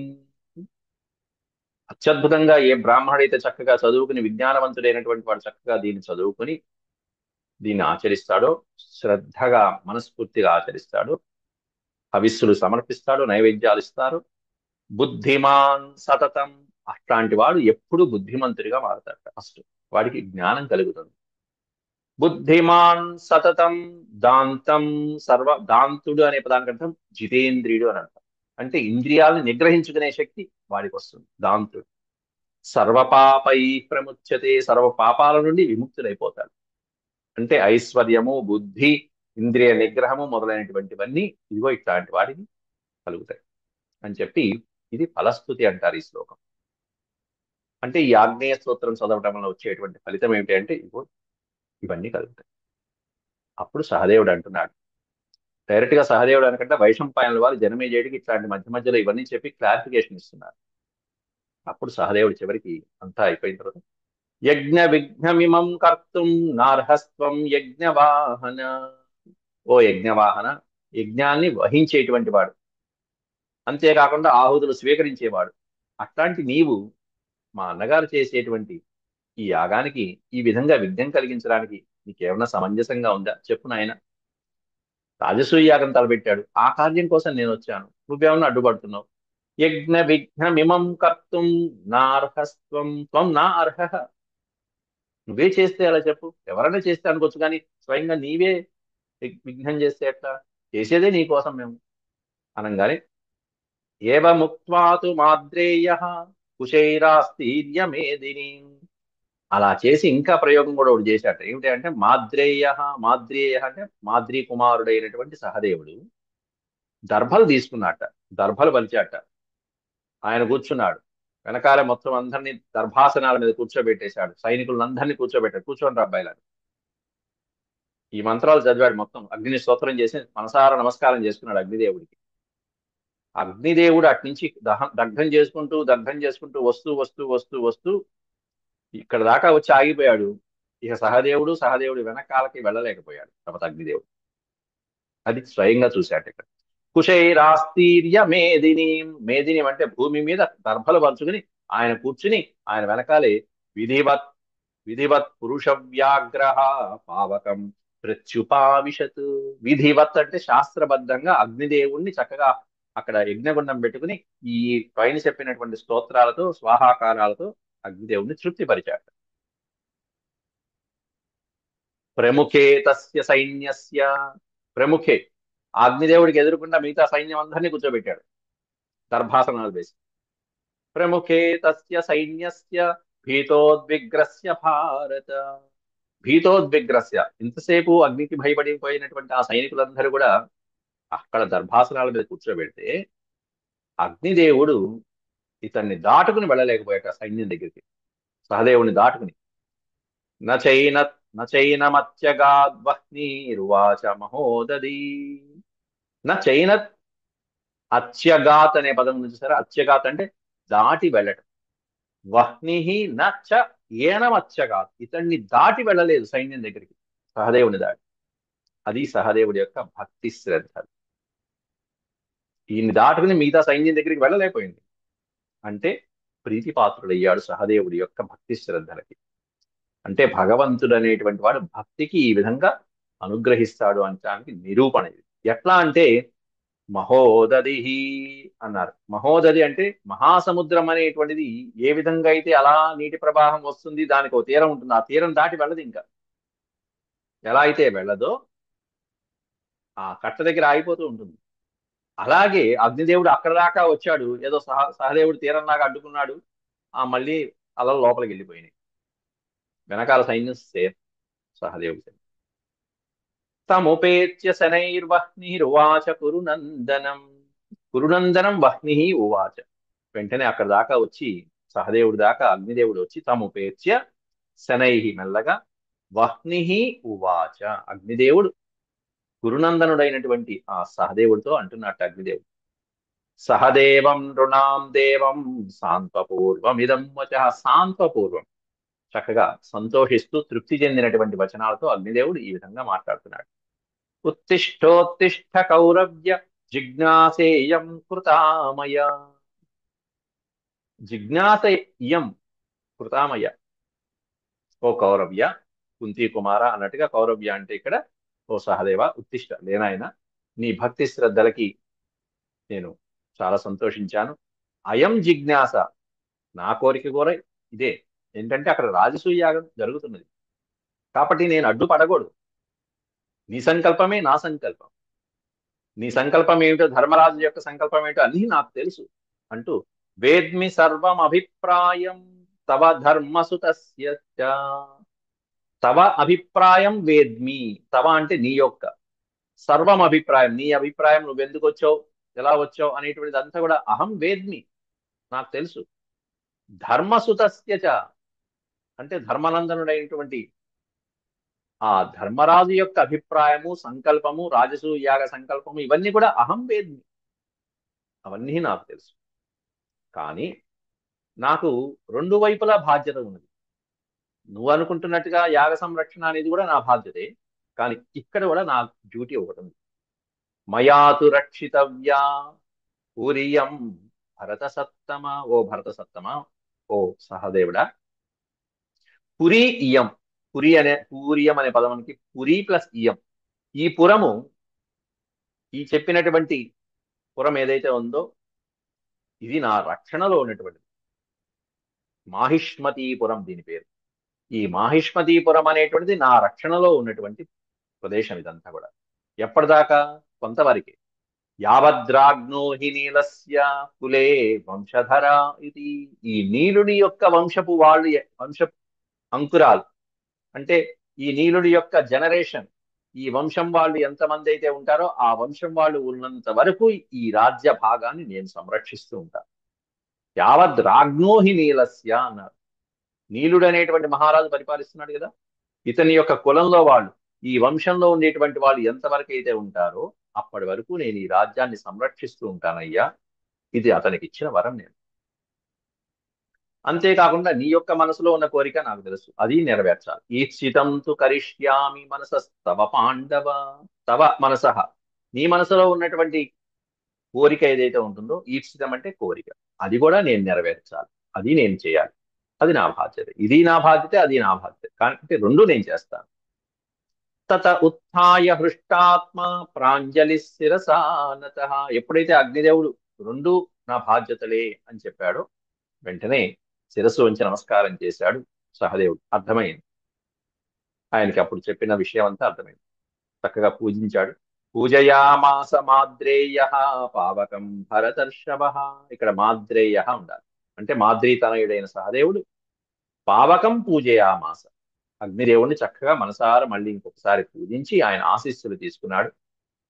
అత్యద్భుతంగా ఏ బ్రాహ్మణుడైతే చక్కగా చదువుకుని, విజ్ఞానవంతుడైనటువంటి వాడు చక్కగా దీన్ని చదువుకుని దీన్ని ఆచరిస్తాడో, శ్రద్ధగా మనస్ఫూర్తిగా ఆచరిస్తాడో, హవిస్సులు సమర్పిస్తాడు, నైవేద్యాలు ఇస్తారు, బుద్ధిమాన్ సతతం, అట్లాంటి వాడు ఎప్పుడు బుద్ధిమంతుడిగా మారతాడు. ఫస్ట్ వాడికి జ్ఞానం కలుగుతుంది. బుద్ధిమాన్ సతతం దాంతం సర్వ, దాంతుడు అనే పదానికి అర్థం జితేంద్రియుడు అని అర్థం. అంటే ఇంద్రియాలను నిగ్రహించుకునే శక్తి వాడికి వస్తుంది, దాంతుడు. సర్వపాపై ప్రముచ్యతే, సర్వ పాపాల నుండి విముక్తుడైపోతాడు. అంటే ఐశ్వర్యము, బుద్ధి, ఇంద్రియ నిగ్రహము మొదలైనటువంటివన్నీ ఇదిగో ఇట్లాంటి వాడికి కలుగుతాయి అని చెప్పి, ఇది ఫలస్థుతి అంటారు ఈ శ్లోకం. అంటే ఈ ఆగ్నేయ స్తోత్రం చదవటం వల్ల వచ్చేటువంటి ఫలితం ఏమిటి అంటే, ఇగో ఇవన్నీ కలుగుతాయి. అప్పుడు సహదేవుడు అంటున్నాడు, డైరెక్ట్ గా సహదేవుడు అనకంటే వైశంపాయనుల వారు జనమేజయుడికి ఇట్లాంటి మధ్య మధ్యలో ఇవన్నీ చెప్పి క్లారిఫికేషన్ ఇస్తున్నారు. అప్పుడు సహదేవుడు చివరికి అంతా అయిపోయిన తర్వాత, యజ్ఞ విఘ్నమిమం కర్తుం నార్హస్త్వం యజ్ఞవాహన, ఓ యజ్ఞవాహన, యజ్ఞాన్ని వహించేటువంటి వాడు, అంతేకాకుండా ఆహుతులు స్వీకరించేవాడు, అట్లాంటి నీవు మా అన్నగారు చేసేటువంటి ఈ యాగానికి ఈ విధంగా విఘ్నం కలిగించడానికి నీకేమన్నా సమంజసంగా ఉందా చెప్పు నాయన. రాజసూయ యాగం తలపెట్టాడు, ఆ కార్యం కోసం నేను వచ్చాను, నువ్వేమన్నా అడ్డుపడుతున్నావు. యజ్ఞ విఘ్నమిమం కర్తుం నార్హస్త్వం త్వం నా అర్హ, నువ్వే చేస్తే అలా చెప్పు, ఎవరైనా చేస్తే అనుకోవచ్చు, కానీ స్వయంగా నీవే విఘ్నం చేస్తే ఎట్లా, చేసేదే నీ కోసం మేము అనగానే, ఏవముక్త్వాతు మాద్రేయ కుశైరాస్తీర్యమేదిని, అలా చేసి ఇంకా ప్రయోగం కూడా ఒకటి చేశాట. ఏమిటి అంటే, మాద్రేయ, మాద్రేయ అంటే మాద్రీ కుమారుడైనటువంటి సహదేవుడు దర్భలు తీసుకున్నట్ట, దర్భలు పలిచాట. ఆయన కూర్చున్నాడు, వెనకాల మొత్తం అందరినీ దర్భాసనాల మీద కూర్చోబెట్టేశాడు, సైనికులందరినీ కూర్చోబెట్టాడు, కూర్చోండి అబ్బాయిలని. ఈ మంత్రాలు చదివాడు, మొత్తం అగ్ని స్తోత్రం చేసి మనసారా నమస్కారం చేసుకున్నాడు అగ్నిదేవుడికి. అగ్నిదేవుడు అట్నుంచి దగ్ధం చేసుకుంటూ దగ్ధం చేసుకుంటూ వస్తూ వస్తూ వస్తూ వస్తూ ఇక్కడ దాకా వచ్చి ఆగిపోయాడు. ఇక సహదేవుడు వెనకాలకి వెళ్ళలేకపోయాడు తర్వాత అగ్నిదేవుడు. అది స్వయంగా చూశాడు ఇక్కడ. కుశైరాస్తీర్య మేదిని, మేదిని అంటే భూమి మీద దర్భలు పంచుకుని ఆయన కూర్చుని, ఆయన వెనకాలే విధివత్ విధివత్ పురుష వ్యాగ్రహ పావకం ప్రత్యుపావిశత్, విధివత్ అంటే శాస్త్రబద్ధంగా అగ్నిదేవుణ్ణి చక్కగా అక్కడ యజ్ఞగుండం పెట్టుకుని ఈ పైన చెప్పినటువంటి స్తోత్రాలతో స్వాహాకారాలతో అగ్నిదేవుణ్ణి తృప్తిపరిచాడు. ప్రముఖే తస్య సైన్యస్య, ప్రముఖే అగ్నిదేవుడికి ఎదురుకుండా మిగతా సైన్యం అందరినీ కూర్చోబెట్టాడు దర్భాసనాలు వేసి. ప్రముఖే తస్య సైన్యస్య భీతోద్విగ్రస్య భారత, భీతోద్విగ్రస్య, ఇంతసేపు అగ్నికి భయపడిపోయినటువంటి ఆ సైనికులందరూ కూడా అక్కడ దర్భాసనాల మీద కూర్చోబెడితే అగ్నిదేవుడు ఇతన్ని దాటుకుని వెళ్ళలేకపోయాట సైన్యం దగ్గరికి, సహదేవుని దాటుకుని. నచైనమత్యగాద్వహ్నీరువాచ మహోదధీ, నచైనత్, అత్యగాత్ అనే పదం నుంచి సరే, అత్యగాత్ అంటే దాటి వెళ్ళటం, వహ్ని నచ ఏనమచ్చగా ఇతన్ని దాటి వెళ్ళలేదు సైన్యం దగ్గరికి, సహదేవుని దాటి. అది సహదేవుడి యొక్క భక్తి శ్రద్ధ. ఈయన్ని దాటుకుని మిగతా సైన్యం దగ్గరికి వెళ్ళలేకపోయింది. అంటే ప్రీతిపాత్రుడయ్యాడు సహదేవుడి యొక్క భక్తి శ్రద్ధలకి. అంటే భగవంతుడు అనేటువంటి వాడు భక్తికి ఈ విధంగా అనుగ్రహిస్తాడు అనడానికి నిరూపణ ఇది. ఎట్లా అంటే మహోదధి అన్నారు. మహోదధి అంటే మహాసముద్రం అనేటువంటిది ఏ విధంగా అయితే అలా నీటి ప్రవాహం వస్తుంది, దానికి ఒక తీరం ఉంటుంది, ఆ తీరం దాటి వెళ్ళదు. ఇంకా ఎలా అయితే వెళ్ళదో ఆ కట్ట దగ్గర ఆగిపోతూ ఉంటుంది. అలాగే అగ్నిదేవుడు అక్కడ దాకా వచ్చాడు, ఏదో సహదేవుడు తీరంలాగా అడ్డుకున్నాడు, ఆ మళ్ళీ అలా లోపలికి వెళ్ళిపోయినాయి. వెనకాల సైన్యం సేఫ్, సహదేవుడి సైన్యం. తముపేత్య శనైర్వహ్నిరువాచ కురునందనం. కురునందనం వహ్ని ఉవాచ. వెంటనే అక్కడ దాకా వచ్చి సహదేవుడి దాకా అగ్నిదేవుడు వచ్చి తముపేత్య శనై మెల్లగా వహ్ని ఉవాచ. అగ్నిదేవుడు గురునందనుడైనటువంటి ఆ సహదేవుడితో అంటున్నట్టు అగ్నిదేవుడు, సహదేవం నృణాం దేవం సాంత్వపూర్వమిదం వచ. సాంత్వపూర్వం, చక్కగా సంతోషిస్తూ తృప్తి చెందినటువంటి వచనాలతో అగ్నిదేవుడు ఈ విధంగా మాట్లాడుతున్నాడు. ఉత్తిష్టోత్తిష్ట కౌరవ్య జిజ్ఞాసేయం కృతామయ. జిజ్ఞాస ఇయం కృతామయ. ఓ కౌరవ్య, కుంతి కుమార అన్నట్టుగా కౌరవ్య అంటే ఇక్కడ ఓ సహదేవ ఉత్తిష్ట, లేనాయన నీ భక్తి శ్రద్ధలకి నేను చాలా సంతోషించాను. అయం జిజ్ఞాస, నా కోరిక కూడా ఇదే. ఏంటంటే అక్కడ రాజసూయ యాగం జరుగుతున్నది కాబట్టి నేను అడ్డుపడకూడదు. నీ సంకల్పమే నా సంకల్పం, నీ సంకల్పం ఏమిటో, ధర్మరాజు యొక్క సంకల్పం ఏమిటో అన్నీ నాకు తెలుసు అంటూ వేద్మి సర్వం అభిప్రాయం తవ ధర్మసుతస్య చ. తవ అభిప్రాయం వేద్మి. తవ అంటే నీ యొక్క, సర్వం అభిప్రాయం నీ అభిప్రాయం, నువ్వెందుకు వచ్చావు, ఎలా వచ్చావు అనేటువంటిది అంతా కూడా అహం వేద్మి, నాకు తెలుసు. ధర్మసుతస్య చ అంటే ధర్మనందనుడైనటువంటి ఆ ధర్మరాజు యొక్క అభిప్రాయము, సంకల్పము, రాజసూయ యాగ సంకల్పము, ఇవన్నీ కూడా అహం వేద్మి, అవన్నీ నాకు తెలుసు. కానీ నాకు రెండు వైపులా బాధ్యత ఉన్నది. నువ్వు అనుకుంటున్నట్టుగా యాగ సంరక్షణ అనేది కూడా నా బాధ్యతే, కానీ ఇక్కడ కూడా నా డ్యూటీ ఒకటి ఉంది. మయాతు రక్షితవ్యా పూరియం భరత సత్తమ. ఓ భరత సత్తమ, ఓ సహదేవుడా, పురి ఇయం. పురి అనే పూరియం అనే పదమునికి పురి ప్లస్ ఇయం, ఈ పురము, ఈ చెప్పినటువంటి పురం ఏదైతే ఉందో ఇది నా రక్షణలో ఉన్నటువంటిది. మాహిష్మతీపురం దీని పేరు. ఈ మాహిష్మతీపురం అనేటువంటిది నా రక్షణలో ఉన్నటువంటి ప్రదేశం ఇదంతా కూడా. ఎప్పటిదాకా? కొంతవరకు. యావద్రాగ్నో హి నీలస్య కులే వంశధర ఇది. ఈ నీలుడి యొక్క వంశపు వాళ్ళు, వంశపు అంకురాలు అంటే ఈ నీలుడి యొక్క జనరేషన్, ఈ వంశం వాళ్ళు ఎంతమంది అయితే ఉంటారో ఆ వంశం వాళ్ళు ఉన్నంత వరకు ఈ రాజ్య భాగాన్ని నేను సంరక్షిస్తూ ఉంటాను. యావద్ రాజ్ఞోహి నీలస్య అన్నారు. నీలుడు అనేటువంటి మహారాజు పరిపాలిస్తున్నాడు కదా, ఇతని యొక్క కులంలో వాళ్ళు, ఈ వంశంలో ఉండేటువంటి వాళ్ళు ఎంతవరకు అయితే ఉంటారో అప్పటి వరకు నేను ఈ రాజ్యాన్ని సంరక్షిస్తూ ఉంటానయ్యా. ఇది అతనికి ఇచ్చిన వరం నేను. అంతేకాకుండా నీ యొక్క మనసులో ఉన్న కోరిక నాకు తెలుసు, అది నెరవేర్చాలి. ఈప్సితం తు కరిష్యామి మనసస్తవ పాండవ. తవ మనసః, నీ మనసులో ఉన్నటువంటి కోరిక ఏదైతే ఉంటుందో, ఈప్సితం అంటే కోరిక, అది కూడా నేను నెరవేర్చాలి, అది నేను చేయాలి, అది నా బాధ్యత. ఇది నా బాధ్యత, అది నా బాధ్యత, కాబట్టి రెండు నేను చేస్తాను. తత ఉత్థాయ హృష్టాత్మ ప్రాంజలి శిరసానత. ఎప్పుడైతే అగ్నిదేవుడు రెండు నా బాధ్యతలే అని చెప్పాడో వెంటనే శిరస్సు వంచి నమస్కారం చేశాడు సహదేవుడు. అర్థమైంది ఆయనకి, అప్పుడు చెప్పిన విషయం అంతా అర్థమైంది. చక్కగా పూజించాడు. పూజయామాస మాద్రేయ పావకం భరతర్షభ. ఇక్కడ మాద్రేయ ఉండాలి, అంటే మాద్రీతనయుడైన సహదేవుడు పావకం పూజయామాస, అగ్నిదేవుడిని చక్కగా మనసారా మళ్ళీ ఇంకొకసారి పూజించి ఆయన ఆశీస్సులు తీసుకున్నాడు.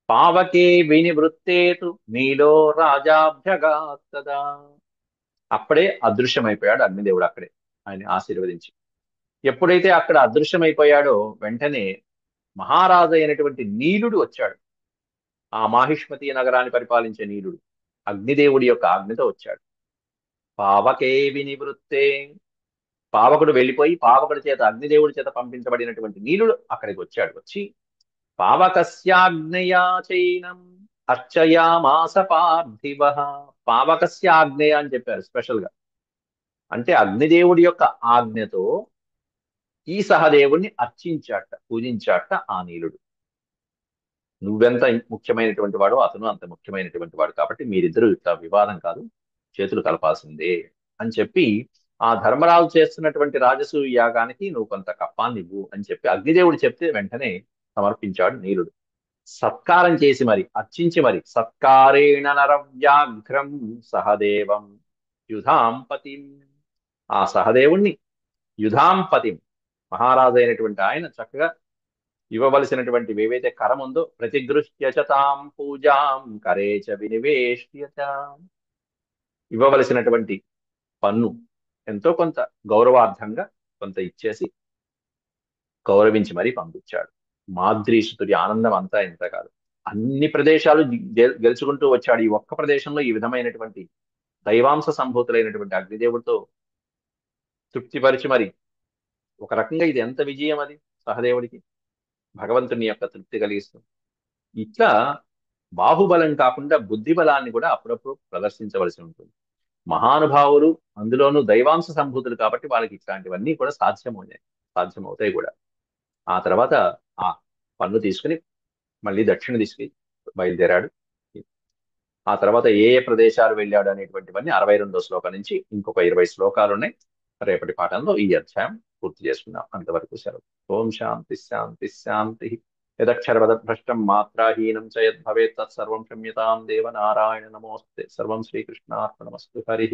పావకే వినివృత్తేతు నీలో రాజాభ్యగాత్తదా. అప్పుడే అదృశ్యమైపోయాడు అగ్నిదేవుడు, అక్కడే ఆయన ఆశీర్వదించి. ఎప్పుడైతే అక్కడ అదృశ్యమైపోయాడో వెంటనే మహారాజు అయినటువంటి నీలుడు వచ్చాడు. ఆ మాహిష్మతి నగరాన్ని పరిపాలించే నీలుడు అగ్నిదేవుడి యొక్క ఆజ్ఞతో వచ్చాడు. పావకే వినివృత్తే, పావకుడు వెళ్ళిపోయి పావకుడి చేత అగ్నిదేవుడి చేత పంపించబడినటువంటి నీలుడు అక్కడికి వచ్చాడు. వచ్చి పావకస్యాగ్నయా చైనం అర్చయామాస పార్థివ. పావకస్య ఆగ్నేయ అని చెప్పారు స్పెషల్ గా. అంటే అగ్నిదేవుడి యొక్క ఆజ్ఞతో ఈ సహదేవుణ్ణి అర్చించాట, పూజించాట ఆ నీలుడు. నువ్వెంత ముఖ్యమైనటువంటి వాడో అతను అంత ముఖ్యమైనటువంటి వాడు, కాబట్టి మీరిద్దరూ ఇట్లా వివాదం కాదు, చేతులు కలపాల్సిందే అని చెప్పి ఆ ధర్మరాజు చేస్తున్నటువంటి రాజసూయ యాగానికి నువ్వు కొంత కప్పాన్ని ఇవ్వు అని చెప్పి అగ్నిదేవుడు చెప్తే వెంటనే సమర్పించాడు నీలుడు. సత్కారం చేసి మరి అర్చించి మరి సత్కారేణ నరవ్యాఘ్రం సహదేవం యుధాంపతిం. ఆ సహదేవుణ్ణి యుధాంపతిం, మహారాజు అయినటువంటి ఆయన చక్కగా ఇవ్వవలసినటువంటి ఏవైతే కరం ఉందో ప్రతిగృహ్య చ తాం పూజాం కరే చ వినివేశ్య చ, ఇవ్వవలసినటువంటి పన్ను ఎంతో కొంత గౌరవార్థంగా కొంత ఇచ్చేసి గౌరవించి మరీ పంపించాడు. మాద్రీసుతుడి ఆనందం అంతా ఇంత కాదు, అన్ని ప్రదేశాలు గెలుచుకుంటూ వచ్చాడు. ఈ ఒక్క ప్రదేశంలో ఈ విధమైనటువంటి దైవాంశ సంభూతులైనటువంటి అగ్నిదేవుడితో తృప్తిపరిచి మరి ఒక రకంగా ఇది ఎంత విజయం అది సహదేవుడికి, భగవంతుని యొక్క తృప్తి కలిగిస్తుంది. ఇట్లా బాహుబలం కాకుండా బుద్ధి బలాన్ని కూడా అప్పుడప్పుడు ప్రదర్శించవలసి ఉంటుంది. మహానుభావులు అందులోనూ దైవాంశ సంభూతులు కాబట్టి వాళ్ళకి ఇట్లాంటివన్నీ కూడా సాధ్యమవుతాయి కూడా. ఆ తర్వాత ఆ పన్ను తీసుకుని మళ్ళీ దక్షిణ దిశకి బయలుదేరాడు. ఆ తర్వాత ఏ ఏ ప్రదేశాలు వెళ్ళాడు అనేటువంటివన్నీ 62వ శ్లోకం నుంచి ఇంకొక 20 శ్లోకాలు ఉన్నాయి. రేపటి పాఠంలో ఈ అధ్యాయం పూర్తి చేసుకుందాం. అంతవరకు సెలవు. ఓం శాంతి శాంతి శాంతి. యదక్షరపదభ్రష్టం మాత్రాహీనం చ యద్భవేత్ తత్సర్వం క్షమ్యతాం దేవ నారాయణ నమోస్తే. సర్వం శ్రీకృష్ణార్పణమస్తు. హరి